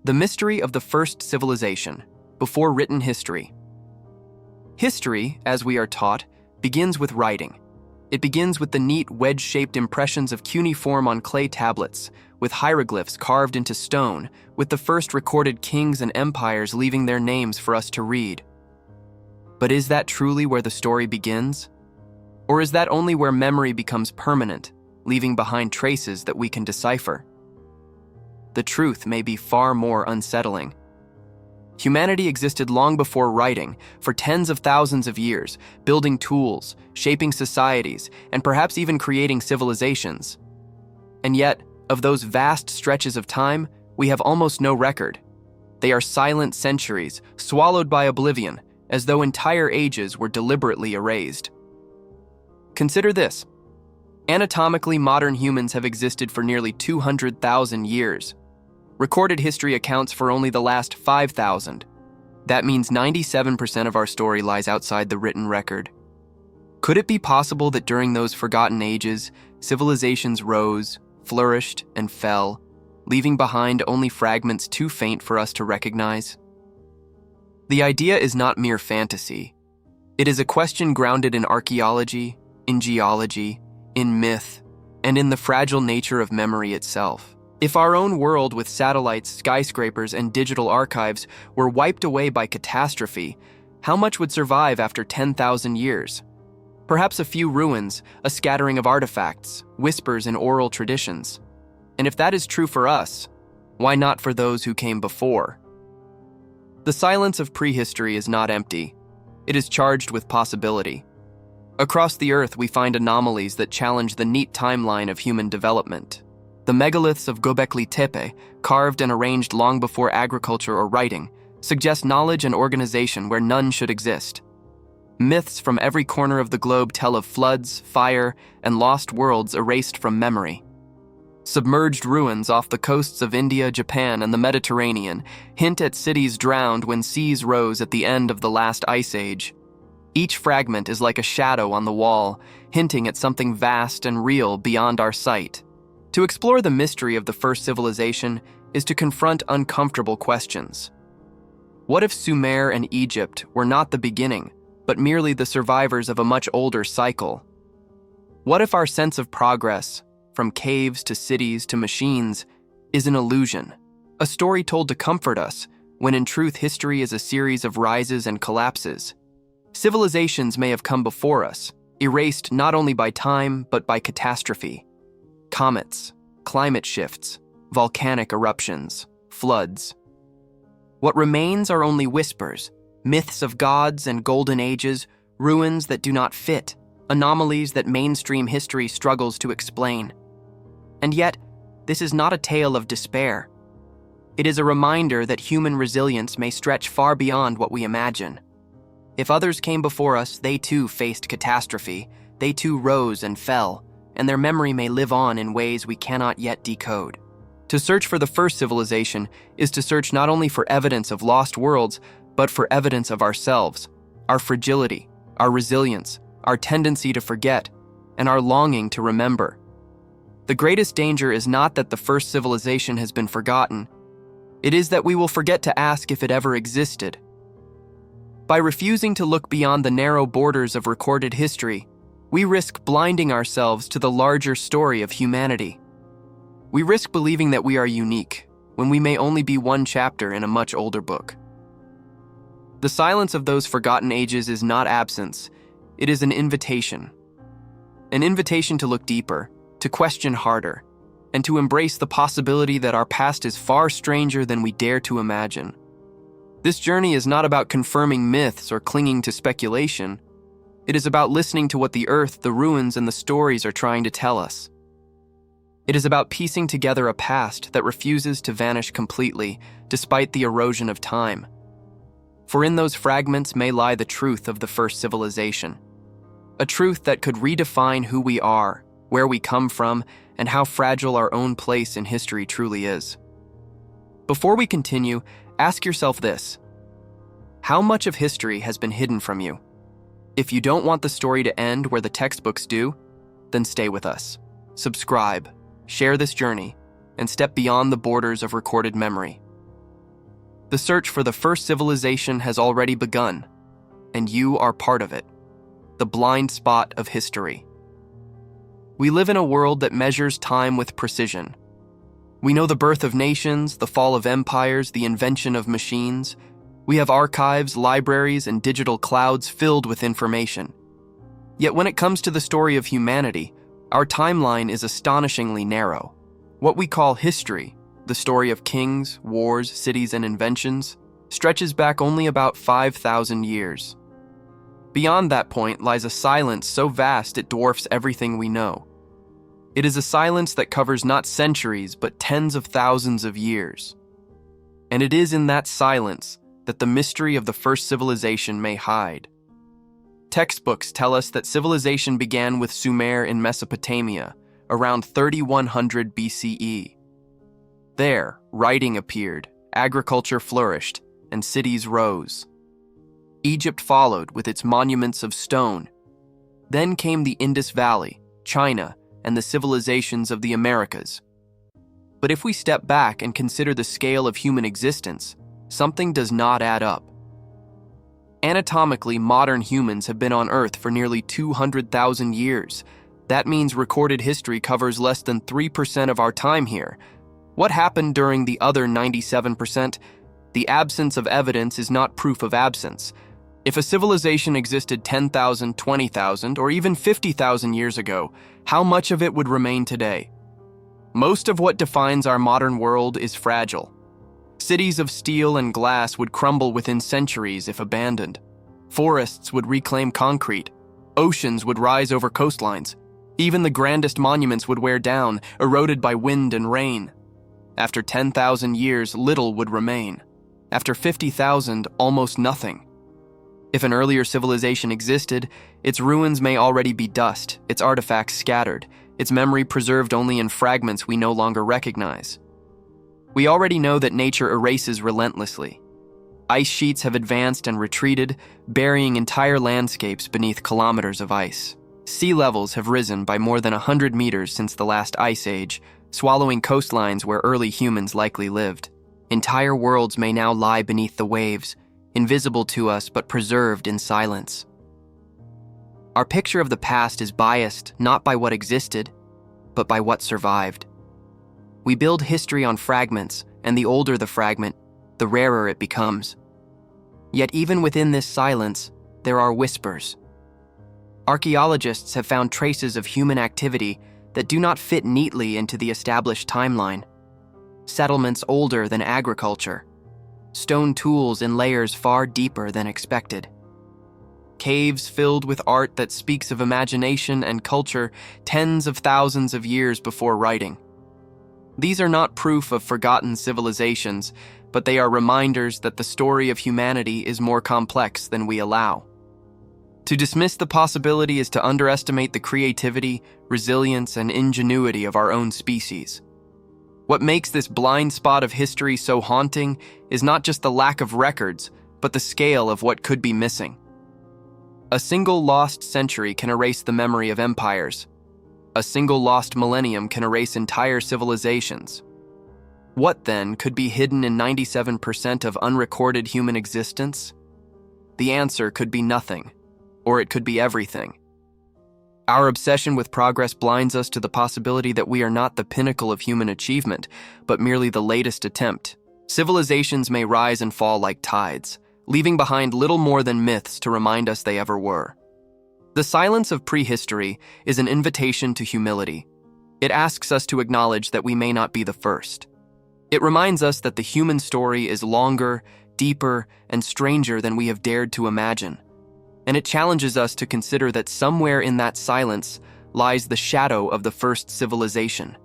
The mystery of the first civilization, before written history. History, as we are taught, begins with writing. It begins with the neat wedge-shaped impressions of cuneiform on clay tablets, with hieroglyphs carved into stone, with the first recorded kings and empires leaving their names for us to read. But is that truly where the story begins? Or is that only where memory becomes permanent, leaving behind traces that we can decipher? The truth may be far more unsettling. Humanity existed long before writing, for tens of thousands of years, building tools, shaping societies, and perhaps even creating civilizations. And yet, of those vast stretches of time, we have almost no record. They are silent centuries, swallowed by oblivion, as though entire ages were deliberately erased. Consider this. Anatomically, modern humans have existed for nearly 200,000 years. Recorded history accounts for only the last 5,000. That means 97% of our story lies outside the written record. Could it be possible that during those forgotten ages, civilizations rose, flourished, and fell, leaving behind only fragments too faint for us to recognize? The idea is not mere fantasy. It is a question grounded in archaeology, in geology, in myth, and in the fragile nature of memory itself. If our own world with satellites, skyscrapers, and digital archives were wiped away by catastrophe, how much would survive after 10,000 years? Perhaps a few ruins, a scattering of artifacts, whispers and oral traditions. And if that is true for us, why not for those who came before? The silence of prehistory is not empty. It is charged with possibility. Across the earth, we find anomalies that challenge the neat timeline of human development. The megaliths of GÖBEKLI TEPE, carved and arranged long before agriculture or writing, suggest knowledge and organization where none should exist. Myths from every corner of the globe tell of floods, fire, and lost worlds erased from memory. Submerged ruins off the coasts of India, Japan, and the Mediterranean hint at cities drowned when seas rose at the end of the last ice age. Each fragment is like a shadow on the wall, hinting at something vast and real beyond our sight. To explore the mystery of the first civilization is to confront uncomfortable questions. What if Sumer and Egypt were not the beginning, but merely the survivors of a much older cycle? What if our sense of progress, from caves to cities to machines, is an illusion, a story told to comfort us, when in truth history is a series of rises and collapses? Civilizations may have come before us, erased not only by time but by catastrophe. Comets, climate shifts, volcanic eruptions, floods. What remains are only whispers, myths of gods and golden ages, ruins that do not fit, anomalies that mainstream history struggles to explain. And yet, this is not a tale of despair. It is a reminder that human resilience may stretch far beyond what we imagine. If others came before us, they too faced catastrophe, they too rose and fell, and their memory may live on in ways we cannot yet decode. To search for the first civilization is to search not only for evidence of lost worlds, but for evidence of ourselves, our fragility, our resilience, our tendency to forget, and our longing to remember. The greatest danger is not that the first civilization has been forgotten. It is that we will forget to ask if it ever existed. By refusing to look beyond the narrow borders of recorded history, we risk blinding ourselves to the larger story of humanity. We risk believing that we are unique, when we may only be one chapter in a much older book. The silence of those forgotten ages is not absence, it is an invitation. An invitation to look deeper, to question harder, and to embrace the possibility that our past is far stranger than we dare to imagine. This journey is not about confirming myths or clinging to speculation. It is about listening to what the earth, the ruins, and the stories are trying to tell us. It is about piecing together a past that refuses to vanish completely, despite the erosion of time. For in those fragments may lie the truth of the first civilization. A truth that could redefine who we are, where we come from, and how fragile our own place in history truly is. Before we continue, ask yourself this: how much of history has been hidden from you? If you don't want the story to end where the textbooks do, then stay with us. Subscribe, share this journey, and step beyond the borders of recorded memory. The search for the first civilization has already begun, and you are part of it, the blind spot of history. We live in a world that measures time with precision. We know the birth of nations, the fall of empires, the invention of machines. We have archives, libraries, and digital clouds filled with information. Yet when it comes to the story of humanity, our timeline is astonishingly narrow. What we call history, the story of kings, wars, cities, and inventions, stretches back only about 5,000 years. Beyond that point lies a silence so vast it dwarfs everything we know. It is a silence that covers not centuries, but tens of thousands of years. And it is in that silence that the mystery of the first civilization may hide. Textbooks tell us that civilization began with Sumer in Mesopotamia, around 3100 BCE. There, writing appeared, agriculture flourished, and cities rose. Egypt followed with its monuments of stone. Then came the Indus Valley, China, and the civilizations of the Americas. But if we step back and consider the scale of human existence, something does not add up. Anatomically, modern humans have been on Earth for nearly 200,000 years. That means recorded history covers less than 3% of our time here. What happened during the other 97%? The absence of evidence is not proof of absence. If a civilization existed 10,000, 20,000, or even 50,000 years ago, how much of it would remain today? Most of what defines our modern world is fragile. Cities of steel and glass would crumble within centuries if abandoned. Forests would reclaim concrete. Oceans would rise over coastlines. Even the grandest monuments would wear down, eroded by wind and rain. After 10,000 years, little would remain. After 50,000, almost nothing. If an earlier civilization existed, its ruins may already be dust, its artifacts scattered, its memory preserved only in fragments we no longer recognize. We already know that nature erases relentlessly. Ice sheets have advanced and retreated, burying entire landscapes beneath kilometers of ice. Sea levels have risen by more than 100 meters since the last ice age, swallowing coastlines where early humans likely lived. Entire worlds may now lie beneath the waves, invisible to us but preserved in silence. Our picture of the past is biased not by what existed, but by what survived. We build history on fragments, and the older the fragment, the rarer it becomes. Yet even within this silence, there are whispers. Archaeologists have found traces of human activity that do not fit neatly into the established timeline. Settlements older than agriculture. Stone tools in layers far deeper than expected. Caves filled with art that speaks of imagination and culture tens of thousands of years before writing. These are not proof of forgotten civilizations, but they are reminders that the story of humanity is more complex than we allow. To dismiss the possibility is to underestimate the creativity, resilience, and ingenuity of our own species. What makes this blind spot of history so haunting is not just the lack of records, but the scale of what could be missing. A single lost century can erase the memory of empires. A single lost millennium can erase entire civilizations. What then could be hidden in 97% of unrecorded human existence? The answer could be nothing, or it could be everything. Our obsession with progress blinds us to the possibility that we are not the pinnacle of human achievement, but merely the latest attempt. Civilizations may rise and fall like tides, leaving behind little more than myths to remind us they ever were. The silence of prehistory is an invitation to humility. It asks us to acknowledge that we may not be the first. It reminds us that the human story is longer, deeper, and stranger than we have dared to imagine. And it challenges us to consider that somewhere in that silence lies the shadow of the first civilization,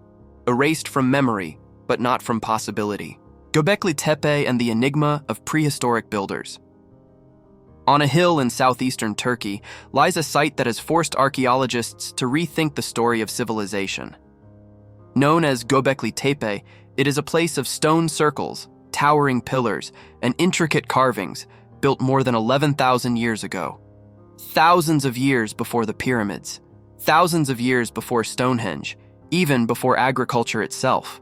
erased from memory, but not from possibility. Göbekli Tepe and the enigma of prehistoric builders. On a hill in southeastern Turkey lies a site that has forced archaeologists to rethink the story of civilization. Known as Göbekli Tepe, it is a place of stone circles, towering pillars, and intricate carvings built more than 11,000 years ago. Thousands of years before the pyramids, thousands of years before Stonehenge, even before agriculture itself.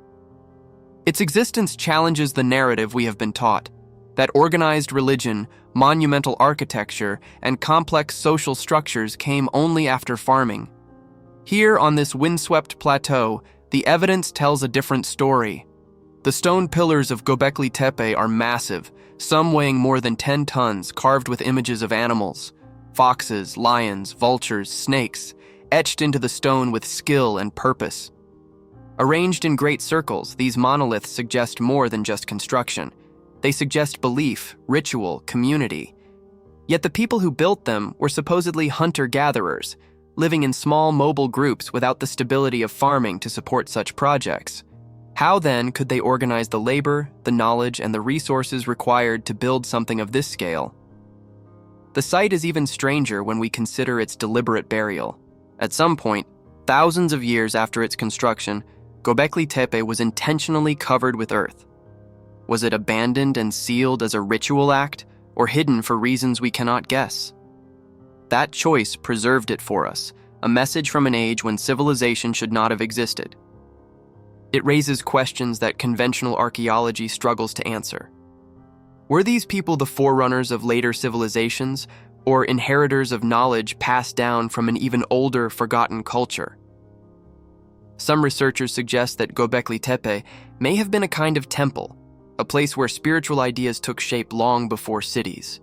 Its existence challenges the narrative we have been taught. that organized religion, monumental architecture, and complex social structures came only after farming. Here on this windswept plateau, the evidence tells a different story. The stone pillars of Göbekli Tepe are massive, some weighing more than 10 tons, carved with images of animals, foxes, lions, vultures, snakes, etched into the stone with skill and purpose. Arranged in great circles, these monoliths suggest more than just construction. They suggest belief, ritual, community. Yet the people who built them were supposedly hunter-gatherers, living in small mobile groups without the stability of farming to support such projects. How then could they organize the labor, the knowledge, and the resources required to build something of this scale? The site is even stranger when we consider its deliberate burial. At some point, thousands of years after its construction, Göbekli Tepe was intentionally covered with earth. Was it abandoned and sealed as a ritual act, or hidden for reasons we cannot guess? That choice preserved it for us, a message from an age when civilization should not have existed. It raises questions that conventional archaeology struggles to answer. Were these people the forerunners of later civilizations, or inheritors of knowledge passed down from an even older, forgotten culture? Some researchers suggest that Göbekli Tepe may have been a kind of temple, a place where spiritual ideas took shape long before cities.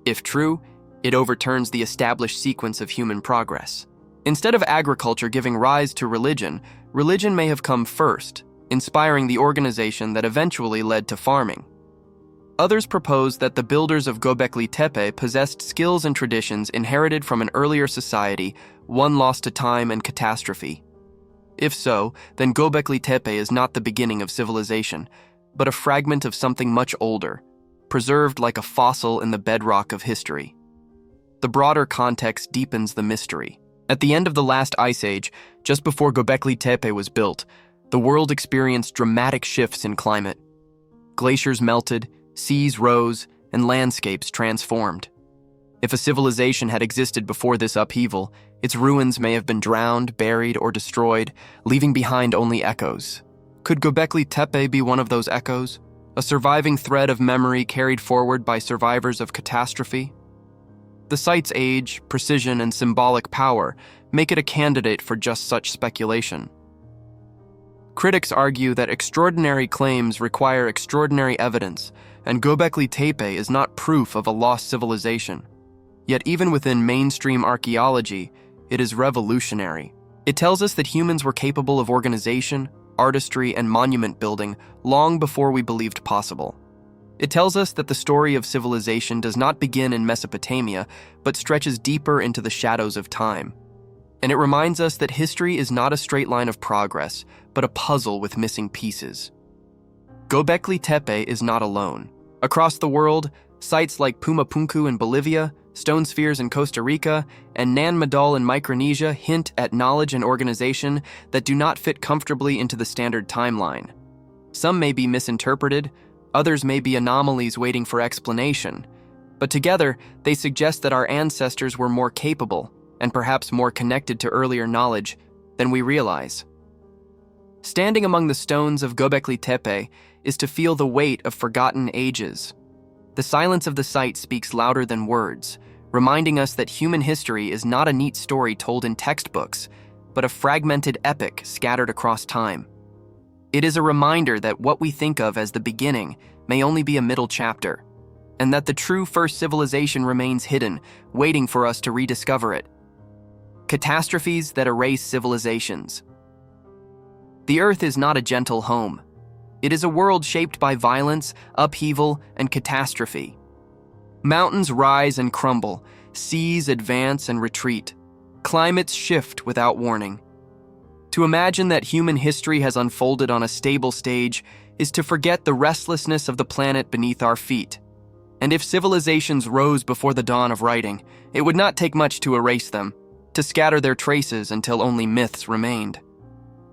If true, it overturns the established sequence of human progress. Instead of agriculture giving rise to religion, religion may have come first, inspiring the organization that eventually led to farming. Others propose that the builders of Göbekli Tepe possessed skills and traditions inherited from an earlier society, one lost to time and catastrophe. If so, then Göbekli Tepe is not the beginning of civilization, but a fragment of something much older, preserved like a fossil in the bedrock of history. The broader context deepens the mystery. At the end of the last ice age, just before Göbekli Tepe was built, the world experienced dramatic shifts in climate. Glaciers melted, seas rose, and landscapes transformed. If a civilization had existed before this upheaval, its ruins may have been drowned, buried, or destroyed, leaving behind only echoes. Could Göbekli Tepe be one of those echoes? A surviving thread of memory carried forward by survivors of catastrophe? The site's age, precision, and symbolic power make it a candidate for just such speculation. Critics argue that extraordinary claims require extraordinary evidence, and Göbekli Tepe is not proof of a lost civilization. Yet even within mainstream archaeology, it is revolutionary. It tells us that humans were capable of organization, artistry, and monument building long before we believed possible. It tells us that the story of civilization does not begin in Mesopotamia, but stretches deeper into the shadows of time. And it reminds us that history is not a straight line of progress, but a puzzle with missing pieces. Göbekli Tepe is not alone. Across the world, sites like Pumapunku in Bolivia, stone spheres in Costa Rica, and Nan Madol in Micronesia hint at knowledge and organization that do not fit comfortably into the standard timeline. Some may be misinterpreted, others may be anomalies waiting for explanation, but together they suggest that our ancestors were more capable and perhaps more connected to earlier knowledge than we realize. Standing among the stones of Göbekli Tepe is to feel the weight of forgotten ages. The silence of the site speaks louder than words, reminding us that human history is not a neat story told in textbooks, but a fragmented epic scattered across time. It is a reminder that what we think of as the beginning may only be a middle chapter, and that the true first civilization remains hidden, waiting for us to rediscover it. Catastrophes that erase civilizations. The Earth is not a gentle home. It is a world shaped by violence, upheaval, and catastrophe. Mountains rise and crumble, seas advance and retreat, climates shift without warning. To imagine that human history has unfolded on a stable stage is to forget the restlessness of the planet beneath our feet. And if civilizations rose before the dawn of writing, it would not take much to erase them, to scatter their traces until only myths remained.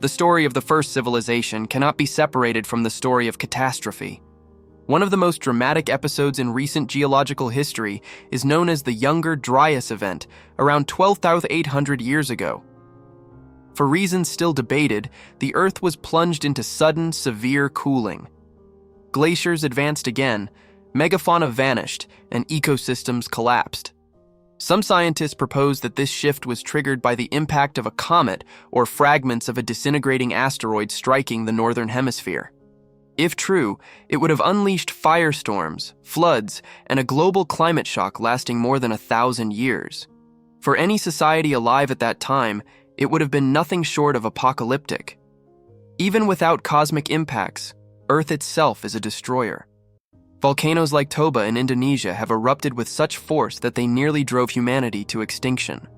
The story of the first civilization cannot be separated from the story of catastrophe. One of the most dramatic episodes in recent geological history is known as the Younger Dryas event, around 12,800 years ago. For reasons still debated, the Earth was plunged into sudden, severe cooling. Glaciers advanced again, Megafauna vanished and ecosystems collapsed. Some scientists propose that this shift was triggered by the impact of a comet or fragments of a disintegrating asteroid striking the northern hemisphere. If true, it would have unleashed firestorms, floods, and a global climate shock lasting more than 1,000 years. For any society alive at that time, it would have been nothing short of apocalyptic. Even without cosmic impacts, Earth itself is a destroyer. Volcanoes like Toba in Indonesia have erupted with such force that they nearly drove humanity to extinction.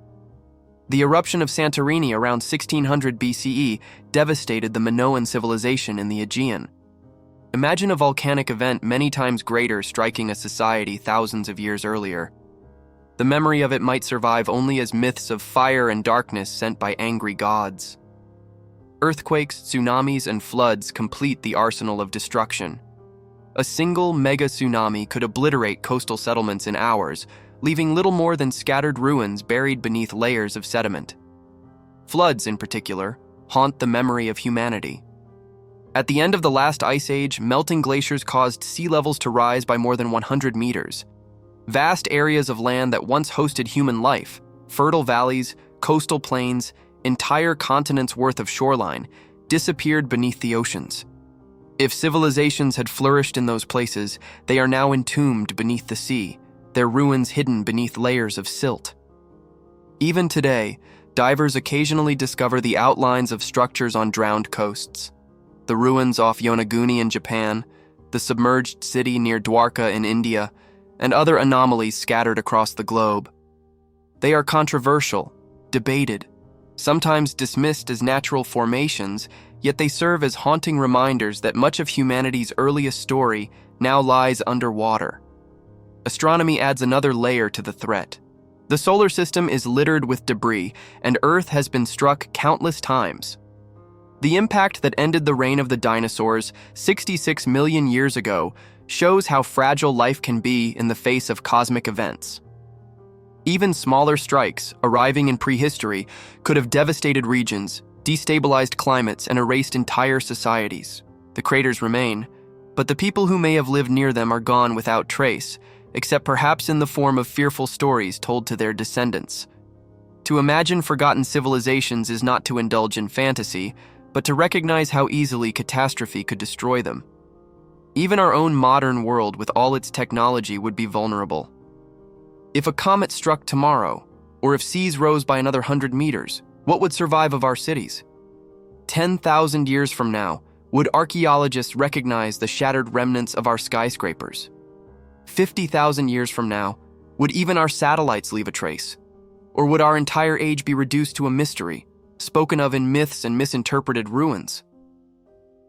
The eruption of Santorini around 1600 BCE devastated the Minoan civilization in the Aegean. Imagine a volcanic event many times greater striking a society thousands of years earlier. The memory of it might survive only as myths of fire and darkness sent by angry gods. Earthquakes, tsunamis, and floods complete the arsenal of destruction. A single mega tsunami could obliterate coastal settlements in hours, leaving little more than scattered ruins buried beneath layers of sediment. Floods, in particular, haunt the memory of humanity. At the end of the last ice age, melting glaciers caused sea levels to rise by more than 100 meters. Vast areas of land that once hosted human life, fertile valleys, coastal plains, entire continents' worth of shoreline, disappeared beneath the oceans. If civilizations had flourished in those places, they are now entombed beneath the sea, their ruins hidden beneath layers of silt. Even today, divers occasionally discover the outlines of structures on drowned coasts. The ruins off Yonaguni in Japan, the submerged city near Dwarka in India, and other anomalies scattered across the globe. They are controversial, debated, sometimes dismissed as natural formations, yet they serve as haunting reminders that much of humanity's earliest story now lies underwater. Astronomy adds another layer to the threat. The solar system is littered with debris, and Earth has been struck countless times. The impact that ended the reign of the dinosaurs 66 million years ago shows how fragile life can be in the face of cosmic events. Even smaller strikes, arriving in prehistory, could have devastated regions, destabilized climates, and erased entire societies. The craters remain, but the people who may have lived near them are gone without trace, except perhaps in the form of fearful stories told to their descendants. To imagine forgotten civilizations is not to indulge in fantasy, but to recognize how easily catastrophe could destroy them. Even our own modern world with all its technology would be vulnerable. If a comet struck tomorrow, or if seas rose by another 100 meters, what would survive of our cities? 10,000 years from now, would archaeologists recognize the shattered remnants of our skyscrapers? 50,000 years from now, would even our satellites leave a trace? Or would our entire age be reduced to a mystery, spoken of in myths and misinterpreted ruins?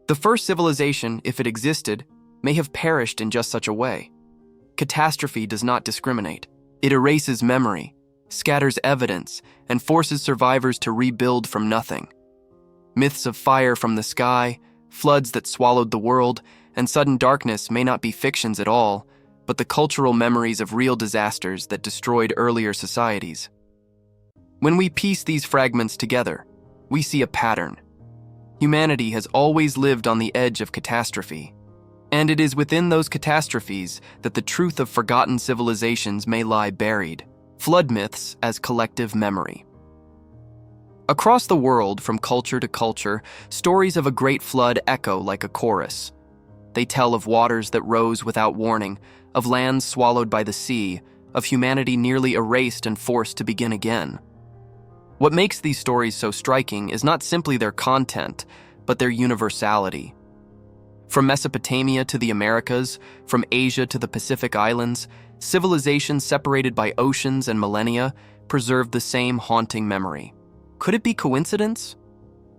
The first civilization, if it existed, may have perished in just such a way. Catastrophe does not discriminate. It erases memory, scatters evidence, and forces survivors to rebuild from nothing. Myths of fire from the sky, floods that swallowed the world, and sudden darkness may not be fictions at all, but the cultural memories of real disasters that destroyed earlier societies. When we piece these fragments together, we see a pattern. Humanity has always lived on the edge of catastrophe, and it is within those catastrophes that the truth of forgotten civilizations may lie buried. Flood myths as collective memory. Across the world, from culture to culture, stories of a great flood echo like a chorus. They tell of waters that rose without warning, of lands swallowed by the sea, of humanity nearly erased and forced to begin again. What makes these stories so striking is not simply their content, but their universality. From Mesopotamia to the Americas, from Asia to the Pacific Islands, civilizations separated by oceans and millennia preserve the same haunting memory. Could it be coincidence?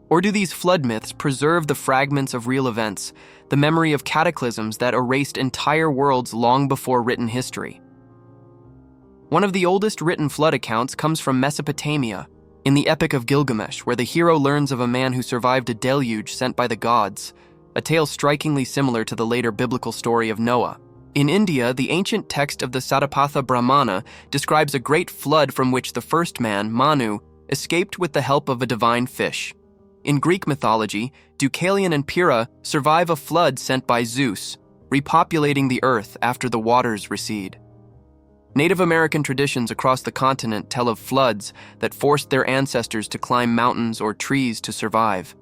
Or do these flood myths preserve the fragments of real events, the memory of cataclysms that erased entire worlds long before written history? One of the oldest written flood accounts comes from Mesopotamia, in the Epic of Gilgamesh, where the hero learns of a man who survived a deluge sent by the gods, a tale strikingly similar to the later biblical story of Noah. In India, the ancient text of the Satapatha Brahmana describes a great flood from which the first man, Manu, escaped with the help of a divine fish. In Greek mythology, Deucalion and Pyrrha survive a flood sent by Zeus. repopulating the earth after the waters recede. Native American traditions across the continent tell of floods that forced their ancestors to climb mountains or trees to survive.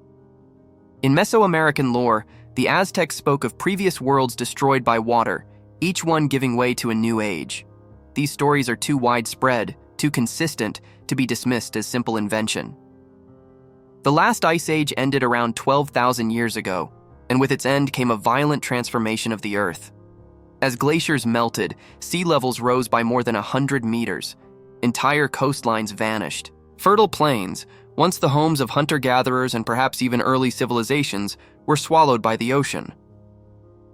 In Mesoamerican lore, the Aztecs spoke of previous worlds destroyed by water, each one giving way to a new age. These stories are too widespread, too consistent, to be dismissed as simple invention. The last ice age ended around 12,000 years ago, and with its end came a violent transformation of the Earth. As glaciers melted, sea levels rose by more than 100 meters. Entire coastlines vanished. Fertile plains, once the homes of hunter-gatherers and perhaps even early civilizations, were swallowed by the ocean.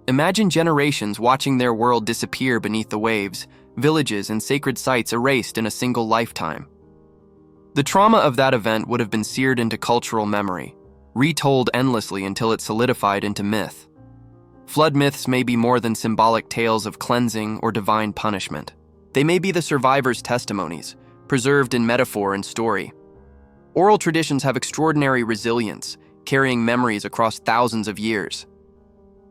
Imagine generations watching their world disappear beneath the waves, villages and sacred sites erased in a single lifetime. The trauma of that event would have been seared into cultural memory, retold endlessly until it solidified into myth. Flood myths may be more than symbolic tales of cleansing or divine punishment. They may be the survivors' testimonies, preserved in metaphor and story. Oral traditions have extraordinary resilience, carrying memories across thousands of years.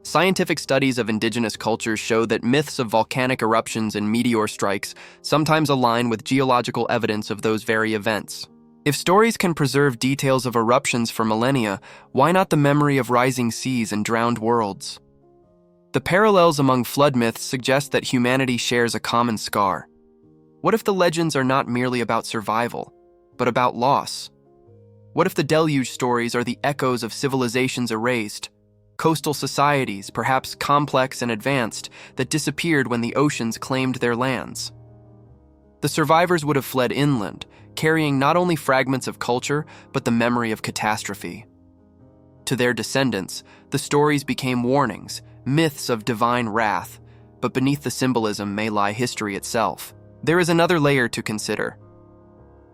Scientific studies of indigenous cultures show that myths of volcanic eruptions and meteor strikes sometimes align with geological evidence of those very events. If stories can preserve details of eruptions for millennia, why not the memory of rising seas and drowned worlds? The parallels among flood myths suggest that humanity shares a common scar. What if the legends are not merely about survival, but about loss? What if the deluge stories are the echoes of civilizations erased, coastal societies, perhaps complex and advanced, that disappeared when the oceans claimed their lands? The survivors would have fled inland, carrying not only fragments of culture, but the memory of catastrophe. To their descendants, the stories became warnings, myths of divine wrath, but beneath the symbolism may lie history itself. There is another layer to consider.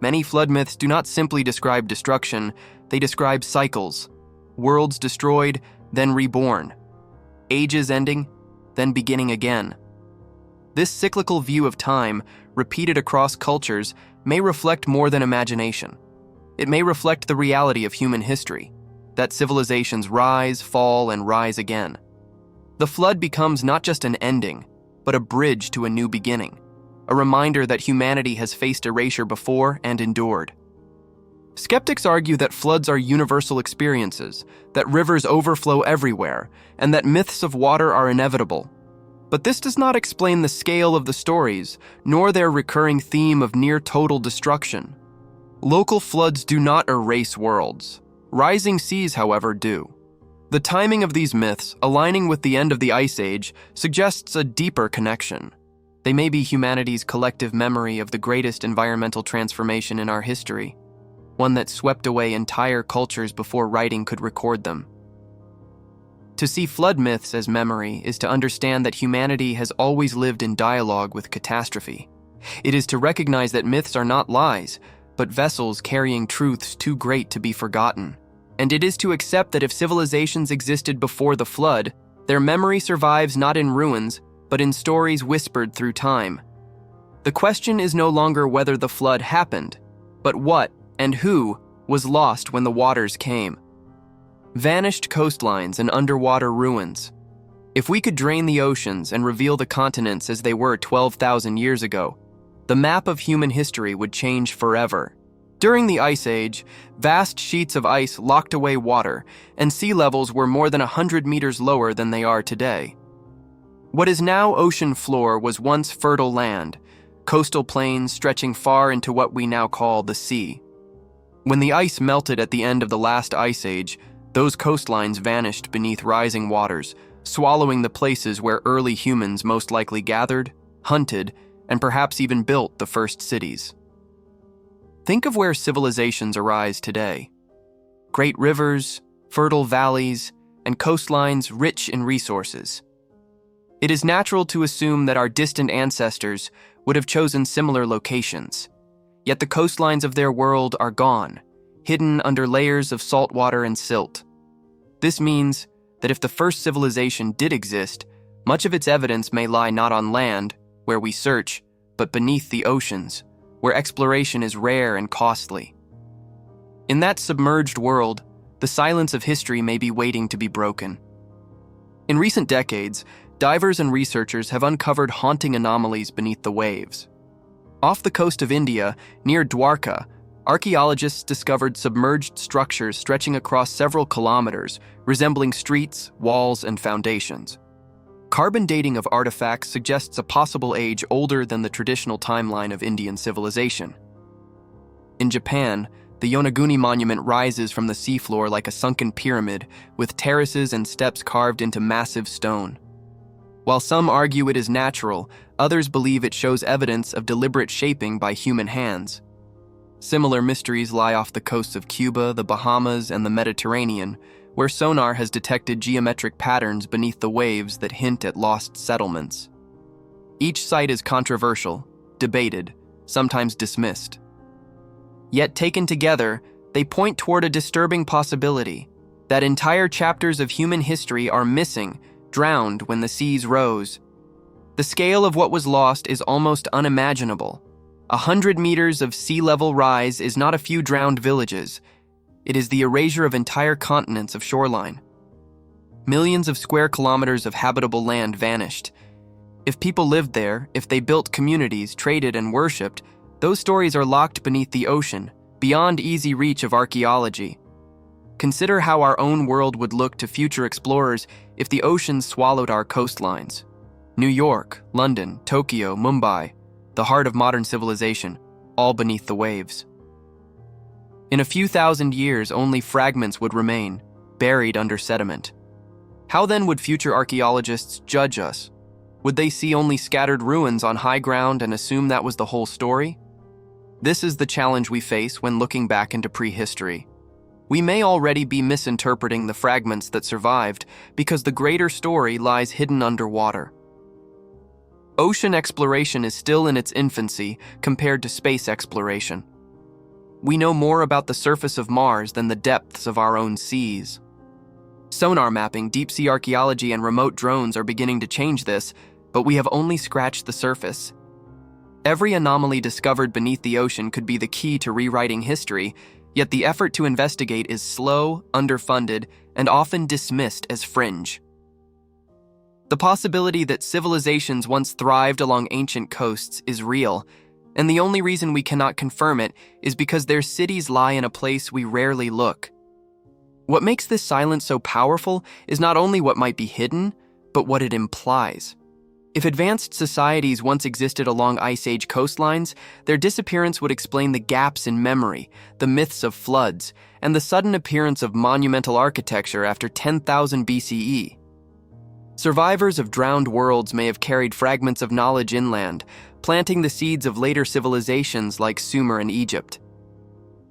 Many flood myths do not simply describe destruction, they describe cycles. Worlds destroyed, then reborn. Ages ending, then beginning again. This cyclical view of time, repeated across cultures, may reflect more than imagination. It may reflect the reality of human history, that civilizations rise, fall, and rise again. The flood becomes not just an ending, but a bridge to a new beginning, a reminder that humanity has faced erasure before and endured. Skeptics argue that floods are universal experiences, that rivers overflow everywhere, and that myths of water are inevitable. But this does not explain the scale of the stories, nor their recurring theme of near-total destruction. Local floods do not erase worlds. Rising seas, however, do. The timing of these myths, aligning with the end of the Ice Age, suggests a deeper connection. They may be humanity's collective memory of the greatest environmental transformation in our history, one that swept away entire cultures before writing could record them. To see flood myths as memory is to understand that humanity has always lived in dialogue with catastrophe. It is to recognize that myths are not lies, but vessels carrying truths too great to be forgotten. And it is to accept that if civilizations existed before the flood, their memory survives not in ruins, but in stories whispered through time. The question is no longer whether the flood happened, but what and who was lost when the waters came. Vanished coastlines and underwater ruins. If we could drain the oceans and reveal the continents as they were 12,000 years ago, the map of human history would change forever. During the Ice Age, vast sheets of ice locked away water, and sea levels were more than 100 meters lower than they are today. What is now ocean floor was once fertile land, coastal plains stretching far into what we now call the sea. When the ice melted at the end of the last Ice Age, those coastlines vanished beneath rising waters, swallowing the places where early humans most likely gathered, hunted, and perhaps even built the first cities. Think of where civilizations arise today. Great rivers, fertile valleys, and coastlines rich in resources. It is natural to assume that our distant ancestors would have chosen similar locations, yet the coastlines of their world are gone, hidden under layers of salt water and silt. This means that if the first civilization did exist, much of its evidence may lie not on land, where we search, but beneath the oceans, where exploration is rare and costly. In that submerged world, the silence of history may be waiting to be broken. In recent decades, divers and researchers have uncovered haunting anomalies beneath the waves. Off the coast of India, near Dwarka, archaeologists discovered submerged structures stretching across several kilometers, resembling streets, walls, and foundations. Carbon dating of artifacts suggests a possible age older than the traditional timeline of Indian civilization. In Japan, the Yonaguni monument rises from the seafloor like a sunken pyramid, with terraces and steps carved into massive stone. While some argue it is natural, others believe it shows evidence of deliberate shaping by human hands. Similar mysteries lie off the coasts of Cuba, the Bahamas, and the Mediterranean, where sonar has detected geometric patterns beneath the waves that hint at lost settlements. Each site is controversial, debated, sometimes dismissed. Yet taken together, they point toward a disturbing possibility that entire chapters of human history are missing, drowned when the seas rose. The scale of what was lost is almost unimaginable. 100 meters of sea level rise is not a few drowned villages. It is the erasure of entire continents of shoreline. Millions of square kilometers of habitable land vanished. If people lived there, if they built communities, traded, and worshipped, those stories are locked beneath the ocean, beyond easy reach of archaeology. Consider how our own world would look to future explorers if the oceans swallowed our coastlines. New York, London, Tokyo, Mumbai, the heart of modern civilization, all beneath the waves. In a few thousand years, only fragments would remain, buried under sediment. How then would future archaeologists judge us? Would they see only scattered ruins on high ground and assume that was the whole story? This is the challenge we face when looking back into prehistory. We may already be misinterpreting the fragments that survived because the greater story lies hidden underwater. Ocean exploration is still in its infancy compared to space exploration. We know more about the surface of Mars than the depths of our own seas. Sonar mapping, deep-sea archaeology, and remote drones are beginning to change this, but we have only scratched the surface. Every anomaly discovered beneath the ocean could be the key to rewriting history, yet the effort to investigate is slow, underfunded, and often dismissed as fringe. The possibility that civilizations once thrived along ancient coasts is real, and the only reason we cannot confirm it is because their cities lie in a place we rarely look. What makes this silence so powerful is not only what might be hidden, but what it implies. If advanced societies once existed along Ice Age coastlines, their disappearance would explain the gaps in memory, the myths of floods, and the sudden appearance of monumental architecture after 10,000 BCE. Survivors of drowned worlds may have carried fragments of knowledge inland, planting the seeds of later civilizations like Sumer and Egypt.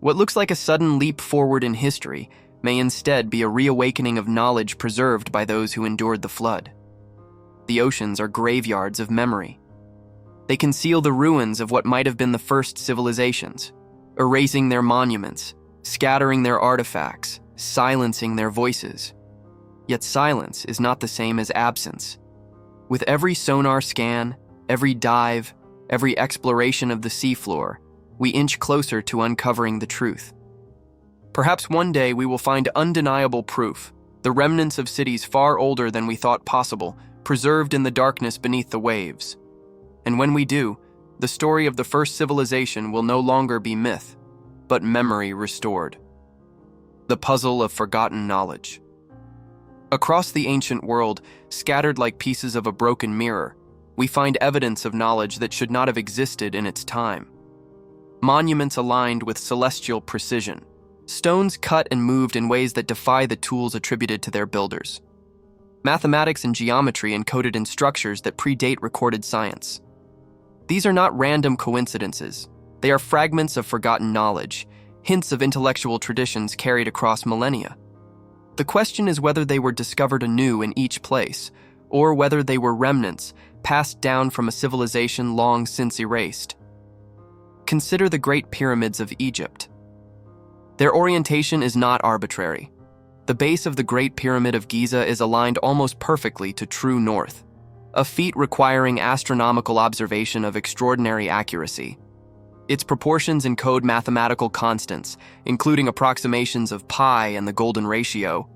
What looks like a sudden leap forward in history may instead be a reawakening of knowledge preserved by those who endured the flood. The oceans are graveyards of memory. They conceal the ruins of what might have been the first civilizations, erasing their monuments, scattering their artifacts, silencing their voices. Yet silence is not the same as absence. With every sonar scan, every dive, every exploration of the seafloor, we inch closer to uncovering the truth. Perhaps one day we will find undeniable proof, the remnants of cities far older than we thought possible, preserved in the darkness beneath the waves. And when we do, the story of the first civilization will no longer be myth, but memory restored. The puzzle of forgotten knowledge. Across the ancient world, scattered like pieces of a broken mirror, we find evidence of knowledge that should not have existed in its time. Monuments aligned with celestial precision, stones cut and moved in ways that defy the tools attributed to their builders. Mathematics and geometry encoded in structures that predate recorded science. These are not random coincidences. They are fragments of forgotten knowledge, hints of intellectual traditions carried across millennia. The question is whether they were discovered anew in each place, or whether they were remnants passed down from a civilization long since erased. Consider the Great Pyramids of Egypt. Their orientation is not arbitrary. The base of the Great Pyramid of Giza is aligned almost perfectly to true north, a feat requiring astronomical observation of extraordinary accuracy. Its proportions encode mathematical constants, including approximations of pi and the golden ratio,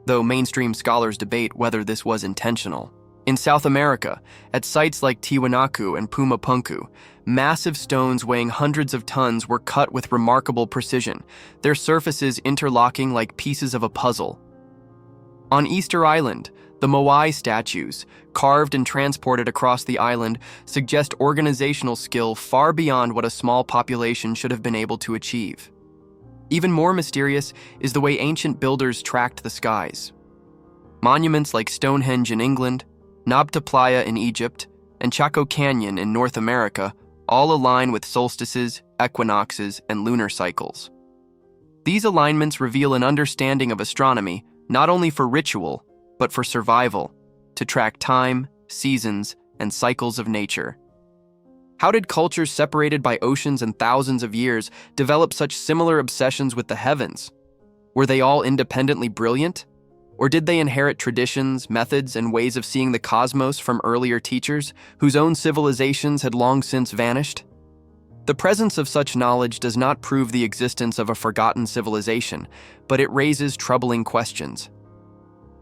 though mainstream scholars debate whether this was intentional. In South America, at sites like Tiwanaku and Pumapunku, massive stones weighing hundreds of tons were cut with remarkable precision, their surfaces interlocking like pieces of a puzzle. On Easter Island, the Moai statues, carved and transported across the island, suggest organizational skill far beyond what a small population should have been able to achieve. Even more mysterious is the way ancient builders tracked the skies. Monuments like Stonehenge in England, Nabta Playa in Egypt, and Chaco Canyon in North America all align with solstices, equinoxes, and lunar cycles. These alignments reveal an understanding of astronomy not only for ritual, but for survival, to track time, seasons, and cycles of nature. How did cultures separated by oceans and thousands of years develop such similar obsessions with the heavens? Were they all independently brilliant? Or did they inherit traditions, methods, and ways of seeing the cosmos from earlier teachers whose own civilizations had long since vanished? The presence of such knowledge does not prove the existence of a forgotten civilization, but it raises troubling questions.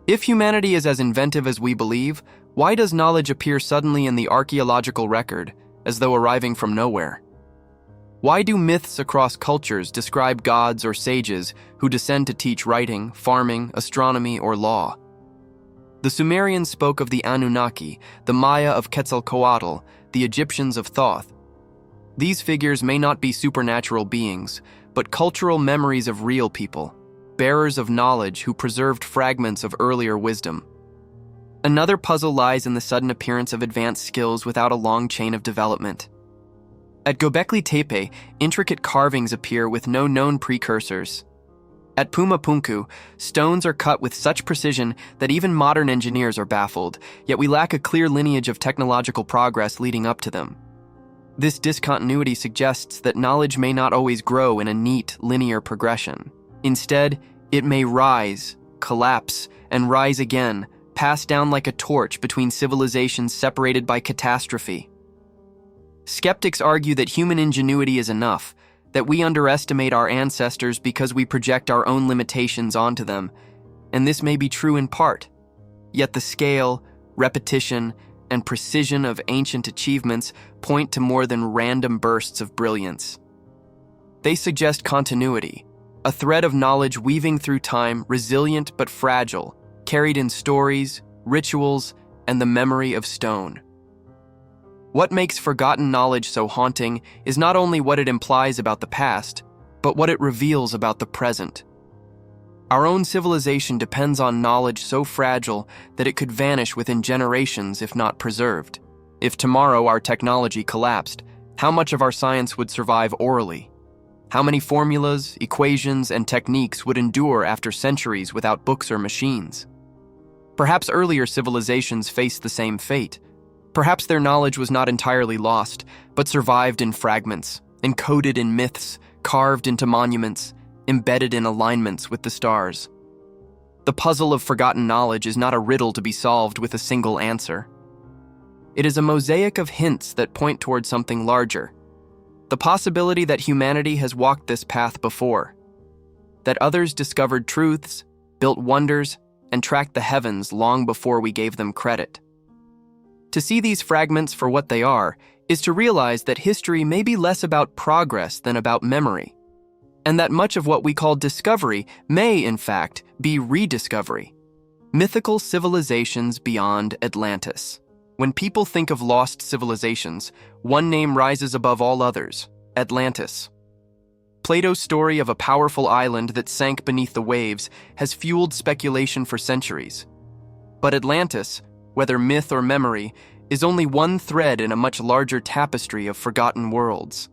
If humanity is as inventive as we believe, why does knowledge appear suddenly in the archaeological record, as though arriving from nowhere? Why do myths across cultures describe gods or sages who descend to teach writing, farming, astronomy, or law? The Sumerians spoke of the Anunnaki, the Maya of Quetzalcoatl, the Egyptians of Thoth. These figures may not be supernatural beings, but cultural memories of real people, bearers of knowledge who preserved fragments of earlier wisdom. Another puzzle lies in the sudden appearance of advanced skills without a long chain of development. At Göbekli Tepe, intricate carvings appear with no known precursors. At Pumapunku, stones are cut with such precision that even modern engineers are baffled, yet we lack a clear lineage of technological progress leading up to them. This discontinuity suggests that knowledge may not always grow in a neat, linear progression. Instead, it may rise, collapse, and rise again, passed down like a torch between civilizations separated by catastrophe. Skeptics argue that human ingenuity is enough, that we underestimate our ancestors because we project our own limitations onto them, and this may be true in part. Yet the scale, repetition, and precision of ancient achievements point to more than random bursts of brilliance. They suggest continuity, a thread of knowledge weaving through time, resilient but fragile, carried in stories, rituals, and the memory of stone. What makes forgotten knowledge so haunting is not only what it implies about the past, but what it reveals about the present. Our own civilization depends on knowledge so fragile that it could vanish within generations if not preserved. If tomorrow our technology collapsed, how much of our science would survive orally? How many formulas, equations, and techniques would endure after centuries without books or machines? Perhaps earlier civilizations faced the same fate. Perhaps their knowledge was not entirely lost, but survived in fragments, encoded in myths, carved into monuments, embedded in alignments with the stars. The puzzle of forgotten knowledge is not a riddle to be solved with a single answer. It is a mosaic of hints that point toward something larger. The possibility that humanity has walked this path before, that others discovered truths, built wonders, and tracked the heavens long before we gave them credit. To see these fragments for what they are is to realize that history may be less about progress than about memory, and that much of what we call discovery may, in fact, be rediscovery. Mythical civilizations beyond Atlantis. When people think of lost civilizations, one name rises above all others: Atlantis. Plato's story of a powerful island that sank beneath the waves has fueled speculation for centuries. But Atlantis, whether myth or memory, is only one thread in a much larger tapestry of forgotten worlds.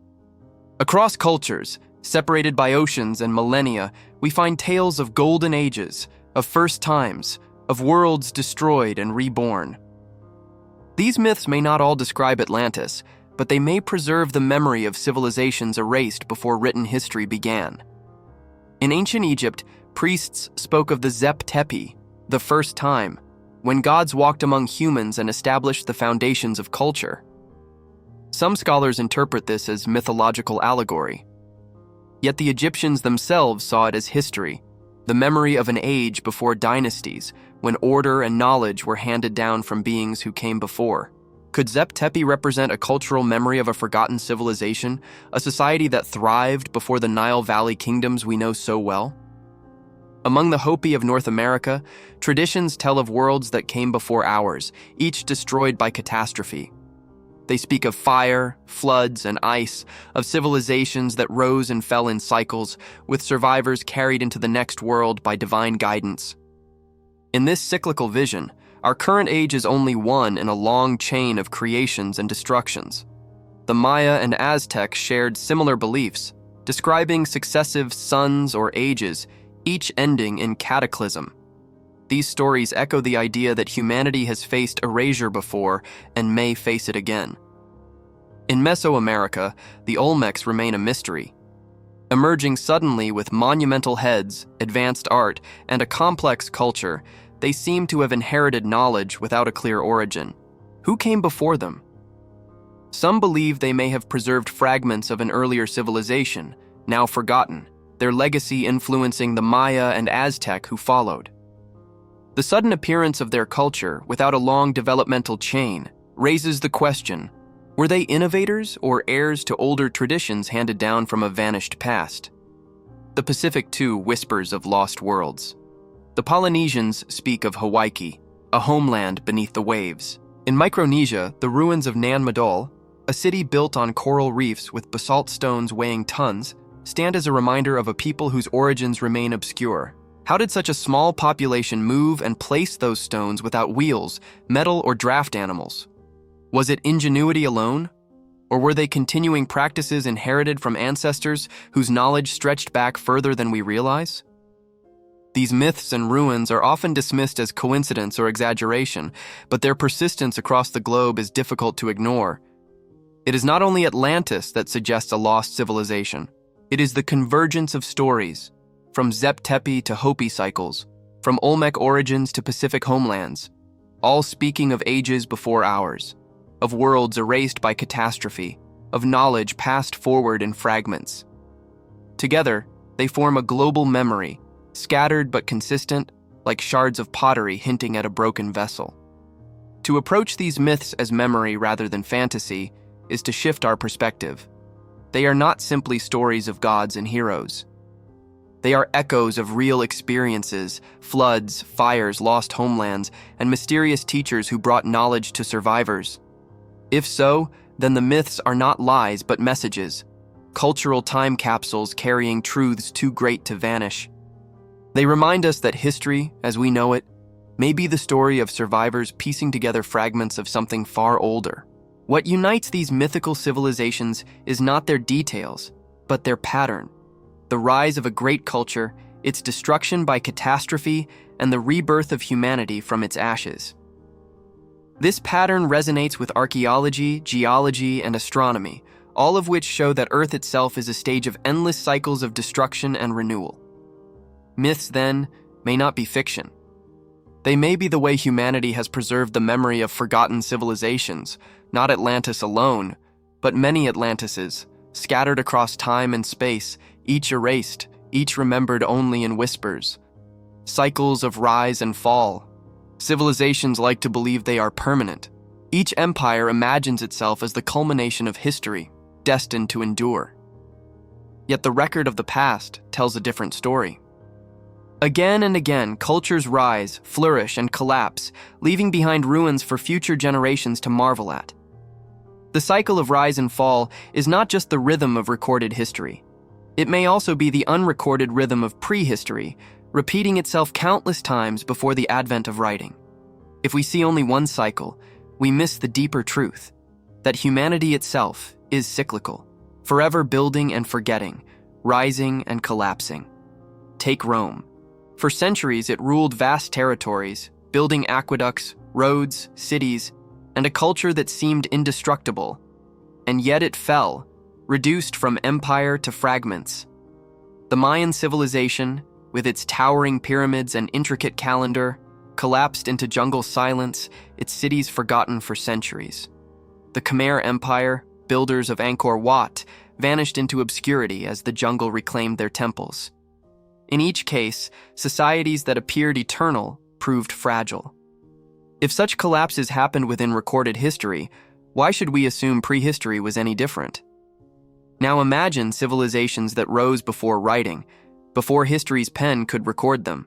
Across cultures, separated by oceans and millennia, we find tales of golden ages, of first times, of worlds destroyed and reborn. These myths may not all describe Atlantis, but they may preserve the memory of civilizations erased before written history began. In ancient Egypt, priests spoke of the Zep Tepi, the first time, when gods walked among humans and established the foundations of culture. Some scholars interpret this as mythological allegory. Yet the Egyptians themselves saw it as history, the memory of an age before dynasties, when order and knowledge were handed down from beings who came before. Could Göbekli Tepe represent a cultural memory of a forgotten civilization, a society that thrived before the Nile Valley kingdoms we know so well? Among the Hopi of North America, traditions tell of worlds that came before ours, each destroyed by catastrophe. They speak of fire, floods, and ice, of civilizations that rose and fell in cycles, with survivors carried into the next world by divine guidance. In this cyclical vision, our current age is only one in a long chain of creations and destructions. The Maya and Aztec shared similar beliefs, describing successive suns or ages, each ending in cataclysm. These stories echo the idea that humanity has faced erasure before and may face it again. In Mesoamerica, the Olmecs remain a mystery. Emerging suddenly with monumental heads, advanced art, and a complex culture, they seem to have inherited knowledge without a clear origin. Who came before them? Some believe they may have preserved fragments of an earlier civilization, now forgotten, their legacy influencing the Maya and Aztec who followed. The sudden appearance of their culture, without a long developmental chain, raises the question, were they innovators or heirs to older traditions handed down from a vanished past? The Pacific, too, whispers of lost worlds. The Polynesians speak of Hawaii, a homeland beneath the waves. In Micronesia, the ruins of Nan Madol, a city built on coral reefs with basalt stones weighing tons, stand as a reminder of a people whose origins remain obscure. How did such a small population move and place those stones without wheels, metal, or draft animals? Was it ingenuity alone? Or were they continuing practices inherited from ancestors whose knowledge stretched back further than we realize? These myths and ruins are often dismissed as coincidence or exaggeration, but their persistence across the globe is difficult to ignore. It is not only Atlantis that suggests a lost civilization. It is the convergence of stories, from Göbekli Tepe to Hopi cycles, from Olmec origins to Pacific homelands, all speaking of ages before ours, of worlds erased by catastrophe, of knowledge passed forward in fragments. Together, they form a global memory, scattered but consistent, like shards of pottery hinting at a broken vessel. To approach these myths as memory rather than fantasy is to shift our perspective. They are not simply stories of gods and heroes. They are echoes of real experiences, floods, fires, lost homelands, and mysterious teachers who brought knowledge to survivors. If so, then the myths are not lies but messages, cultural time capsules carrying truths too great to vanish. They remind us that history, as we know it, may be the story of survivors piecing together fragments of something far older. What unites these mythical civilizations is not their details, but their pattern. The rise of a great culture, its destruction by catastrophe, and the rebirth of humanity from its ashes. This pattern resonates with archaeology, geology, and astronomy, all of which show that Earth itself is a stage of endless cycles of destruction and renewal. Myths, then, may not be fiction. They may be the way humanity has preserved the memory of forgotten civilizations, not Atlantis alone, but many Atlantises, scattered across time and space, each erased, each remembered only in whispers. Cycles of rise and fall. Civilizations like to believe they are permanent. Each empire imagines itself as the culmination of history, destined to endure. Yet the record of the past tells a different story. Again and again, cultures rise, flourish, and collapse, leaving behind ruins for future generations to marvel at. The cycle of rise and fall is not just the rhythm of recorded history. It may also be the unrecorded rhythm of prehistory, repeating itself countless times before the advent of writing. If we see only one cycle, we miss the deeper truth, that humanity itself is cyclical, forever building and forgetting, rising and collapsing. Take Rome. For centuries, it ruled vast territories, building aqueducts, roads, cities, and a culture that seemed indestructible. And yet it fell, reduced from empire to fragments. The Mayan civilization, with its towering pyramids and intricate calendar, collapsed into jungle silence, its cities forgotten for centuries. The Khmer Empire, builders of Angkor Wat, vanished into obscurity as the jungle reclaimed their temples. In each case, societies that appeared eternal proved fragile. If such collapses happened within recorded history, why should we assume prehistory was any different? Now imagine civilizations that rose before writing, before history's pen could record them.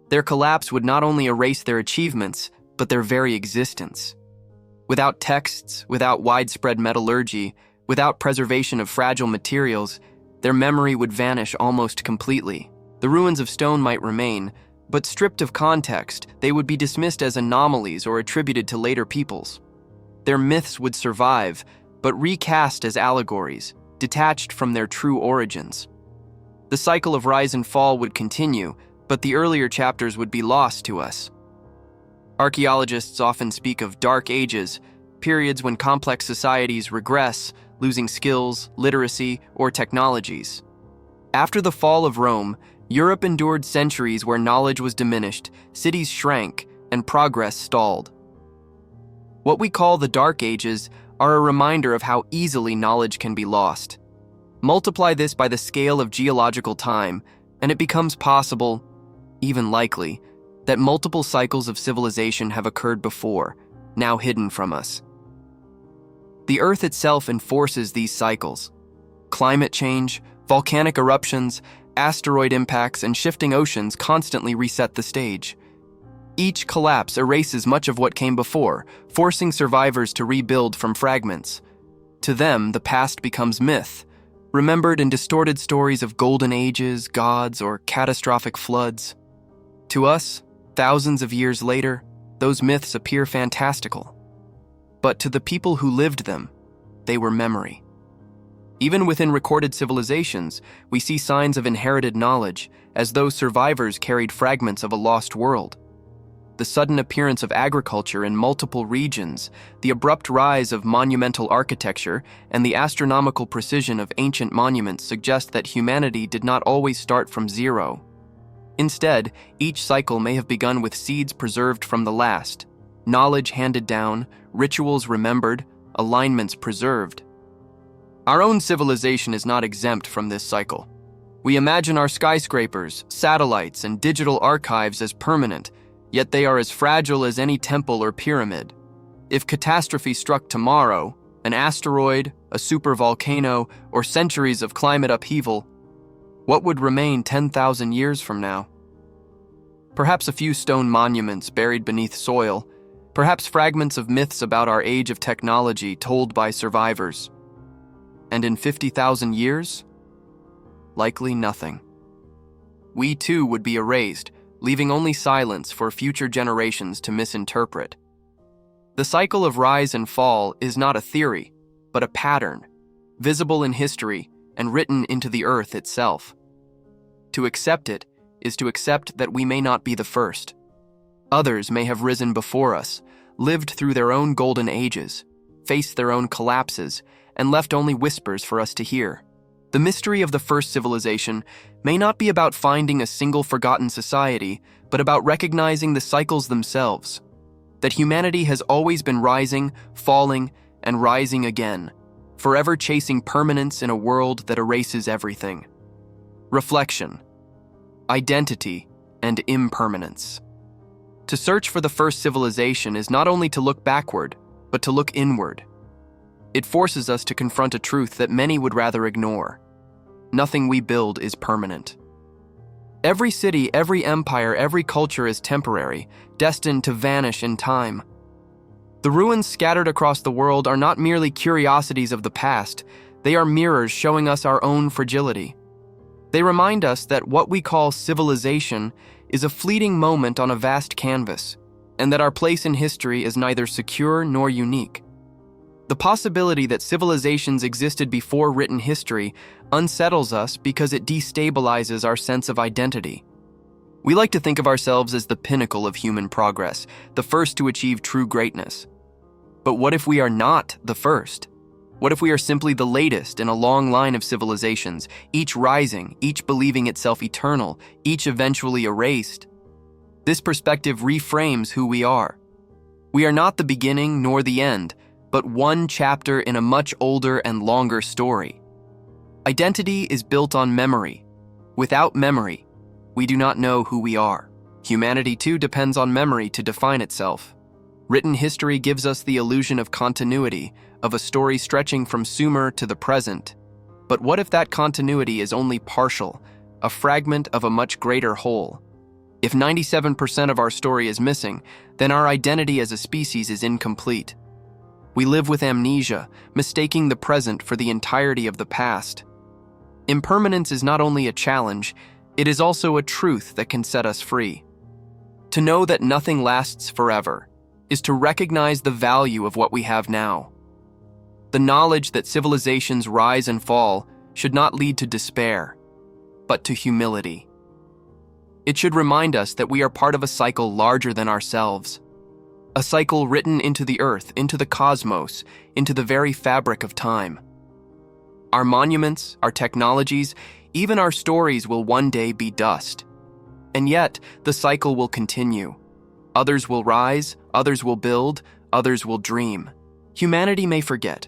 Their collapse would not only erase their achievements, but their very existence. Without texts, without widespread metallurgy, without preservation of fragile materials, their memory would vanish almost completely. The ruins of stone might remain, but stripped of context, they would be dismissed as anomalies or attributed to later peoples. Their myths would survive, but recast as allegories, detached from their true origins. The cycle of rise and fall would continue, but the earlier chapters would be lost to us. Archaeologists often speak of dark ages, periods when complex societies regress, losing skills, literacy, or technologies. After the fall of Rome, Europe endured centuries where knowledge was diminished, cities shrank, and progress stalled. What we call the Dark Ages are a reminder of how easily knowledge can be lost. Multiply this by the scale of geological time, and it becomes possible, even likely, that multiple cycles of civilization have occurred before, now hidden from us. The Earth itself enforces these cycles. Climate change, volcanic eruptions, asteroid impacts, and shifting oceans constantly reset the stage. Each collapse erases much of what came before, forcing survivors to rebuild from fragments. To them, the past becomes myth, remembered in distorted stories of golden ages, gods, or catastrophic floods. To us, thousands of years later, those myths appear fantastical. But to the people who lived them, they were memory. Even within recorded civilizations, we see signs of inherited knowledge, as though survivors carried fragments of a lost world. The sudden appearance of agriculture in multiple regions, the abrupt rise of monumental architecture, and the astronomical precision of ancient monuments suggest that humanity did not always start from zero. Instead, each cycle may have begun with seeds preserved from the last, knowledge handed down, rituals remembered, alignments preserved. Our own civilization is not exempt from this cycle. We imagine our skyscrapers, satellites, and digital archives as permanent, yet they are as fragile as any temple or pyramid. If catastrophe struck tomorrow, an asteroid, a supervolcano, or centuries of climate upheaval, what would remain 10,000 years from now? Perhaps a few stone monuments buried beneath soil, perhaps fragments of myths about our age of technology told by survivors. And in 50,000 years? Likely nothing. We too would be erased, leaving only silence for future generations to misinterpret. The cycle of rise and fall is not a theory, but a pattern, visible in history and written into the earth itself. To accept it is to accept that we may not be the first. Others may have risen before us, lived through their own golden ages, faced their own collapses, and left only whispers for us to hear. The mystery of the first civilization may not be about finding a single forgotten society, but about recognizing the cycles themselves. That humanity has always been rising, falling, and rising again, forever chasing permanence in a world that erases everything. Reflection, identity, and impermanence. To search for the first civilization is not only to look backward, but to look inward. It forces us to confront a truth that many would rather ignore. Nothing we build is permanent. Every city, every empire, every culture is temporary, destined to vanish in time. The ruins scattered across the world are not merely curiosities of the past, they are mirrors showing us our own fragility. They remind us that what we call civilization is a fleeting moment on a vast canvas, and that our place in history is neither secure nor unique. The possibility that civilizations existed before written history unsettles us because it destabilizes our sense of identity. We like to think of ourselves as the pinnacle of human progress, the first to achieve true greatness. But what if we are not the first? What if we are simply the latest in a long line of civilizations, each rising, each believing itself eternal, each eventually erased? This perspective reframes who we are. We are not the beginning nor the end, but one chapter in a much older and longer story. Identity is built on memory. Without memory, we do not know who we are. Humanity too depends on memory to define itself. Written history gives us the illusion of continuity, of a story stretching from Sumer to the present. But what if that continuity is only partial, a fragment of a much greater whole? If 97% of our story is missing, then our identity as a species is incomplete. We live with amnesia, mistaking the present for the entirety of the past. Impermanence is not only a challenge, it is also a truth that can set us free. To know that nothing lasts forever is to recognize the value of what we have now. The knowledge that civilizations rise and fall should not lead to despair, but to humility. It should remind us that we are part of a cycle larger than ourselves, a cycle written into the earth, into the cosmos, into the very fabric of time. Our monuments, our technologies, even our stories will one day be dust. And yet, the cycle will continue. Others will rise, others will build, others will dream. Humanity may forget,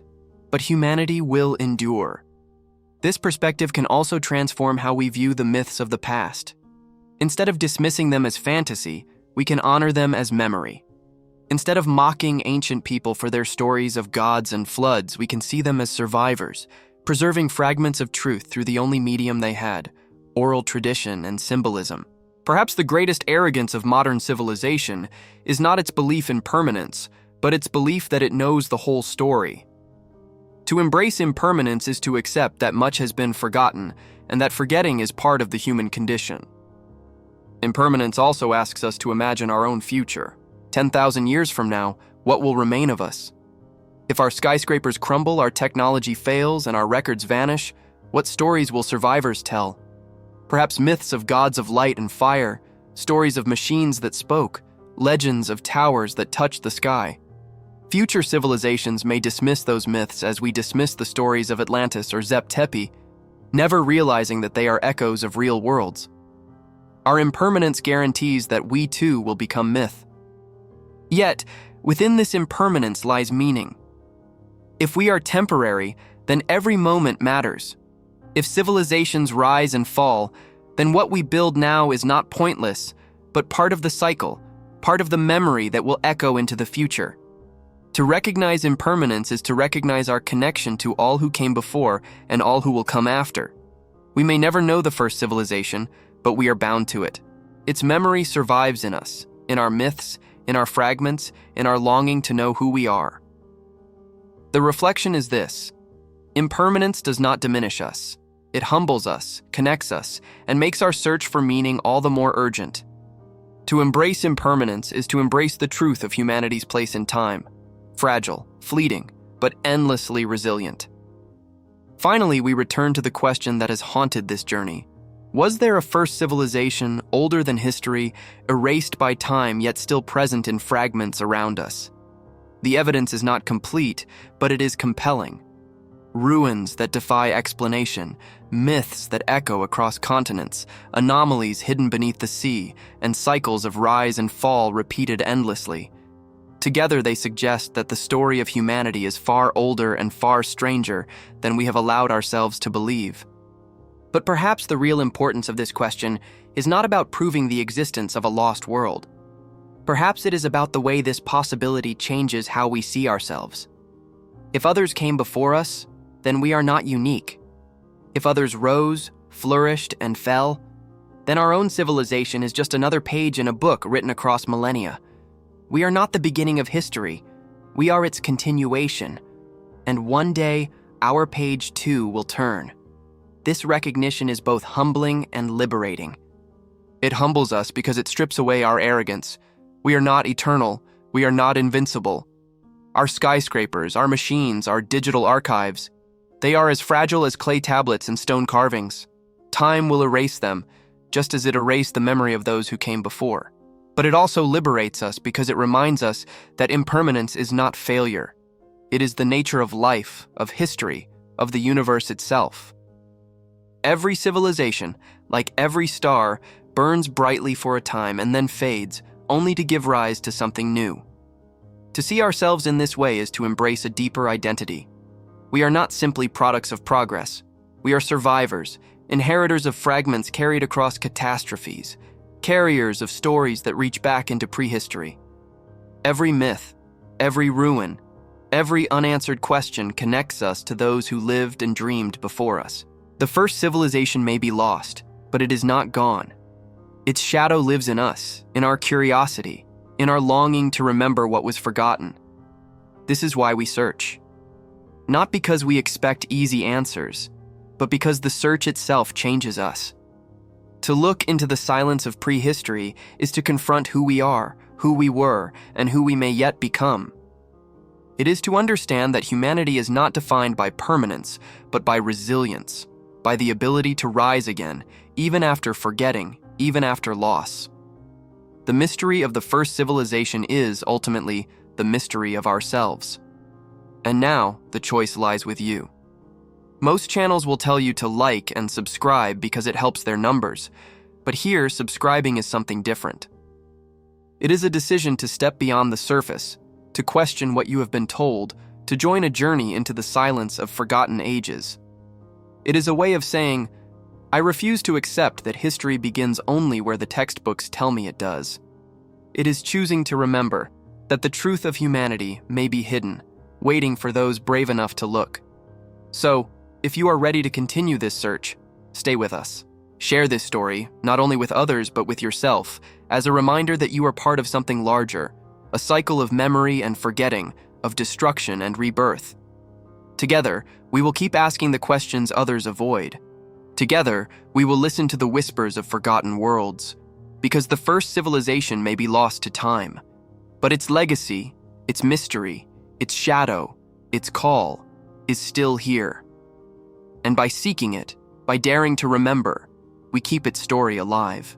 but humanity will endure. This perspective can also transform how we view the myths of the past. Instead of dismissing them as fantasy, we can honor them as memory. Instead of mocking ancient people for their stories of gods and floods, we can see them as survivors, preserving fragments of truth through the only medium they had, oral tradition and symbolism. Perhaps the greatest arrogance of modern civilization is not its belief in permanence, but its belief that it knows the whole story. To embrace impermanence is to accept that much has been forgotten, and that forgetting is part of the human condition. Impermanence also asks us to imagine our own future. 10,000 years from now, what will remain of us? If our skyscrapers crumble, our technology fails, and our records vanish, what stories will survivors tell? Perhaps myths of gods of light and fire, stories of machines that spoke, legends of towers that touched the sky. Future civilizations may dismiss those myths as we dismiss the stories of Atlantis or Zep Tepe, never realizing that they are echoes of real worlds. Our impermanence guarantees that we too will become myth. Yet, within this impermanence lies meaning. If we are temporary, then every moment matters. If civilizations rise and fall, then what we build now is not pointless, but part of the cycle, part of the memory that will echo into the future. To recognize impermanence is to recognize our connection to all who came before and all who will come after. We may never know the first civilization, but we are bound to it. Its memory survives in us, in our myths, in our fragments, in our longing to know who we are. The reflection is this: impermanence does not diminish us. It humbles us, connects us, and makes our search for meaning all the more urgent. To embrace impermanence is to embrace the truth of humanity's place in time, fragile, fleeting, but endlessly resilient. Finally, we return to the question that has haunted this journey. Was there a first civilization, older than history, erased by time yet still present in fragments around us? The evidence is not complete, but it is compelling. Ruins that defy explanation, myths that echo across continents, anomalies hidden beneath the sea, and cycles of rise and fall repeated endlessly. Together they suggest that the story of humanity is far older and far stranger than we have allowed ourselves to believe. But perhaps the real importance of this question is not about proving the existence of a lost world. Perhaps it is about the way this possibility changes how we see ourselves. If others came before us, then we are not unique. If others rose, flourished, and fell, then our own civilization is just another page in a book written across millennia. We are not the beginning of history. We are its continuation. And one day, our page too will turn. This recognition is both humbling and liberating. It humbles us because it strips away our arrogance. We are not eternal. We are not invincible. Our skyscrapers, our machines, our digital archives, they are as fragile as clay tablets and stone carvings. Time will erase them, just as it erased the memory of those who came before. But it also liberates us because it reminds us that impermanence is not failure. It is the nature of life, of history, of the universe itself. Every civilization, like every star, burns brightly for a time and then fades, only to give rise to something new. To see ourselves in this way is to embrace a deeper identity. We are not simply products of progress. We are survivors, inheritors of fragments carried across catastrophes. carriers of stories that reach back into prehistory. Every myth, every ruin, every unanswered question connects us to those who lived and dreamed before us. The first civilization may be lost, but it is not gone. Its shadow lives in us, in our curiosity, in our longing to remember what was forgotten. This is why we search. Not because we expect easy answers, but because the search itself changes us. To look into the silence of prehistory is to confront who we are, who we were, and who we may yet become. It is to understand that humanity is not defined by permanence, but by resilience, by the ability to rise again, even after forgetting, even after loss. The mystery of the first civilization is, ultimately, the mystery of ourselves. And now, the choice lies with you. Most channels will tell you to like and subscribe because it helps their numbers, but here, subscribing is something different. It is a decision to step beyond the surface, to question what you have been told, to join a journey into the silence of forgotten ages. It is a way of saying, I refuse to accept that history begins only where the textbooks tell me it does. It is choosing to remember that the truth of humanity may be hidden, waiting for those brave enough to look. So, if you are ready to continue this search, stay with us. Share this story, not only with others but with yourself, as a reminder that you are part of something larger, a cycle of memory and forgetting, of destruction and rebirth. Together, we will keep asking the questions others avoid. Together, we will listen to the whispers of forgotten worlds, because the first civilization may be lost to time, but its legacy, its mystery, its shadow, its call, is still here. And by seeking it, by daring to remember, we keep its story alive.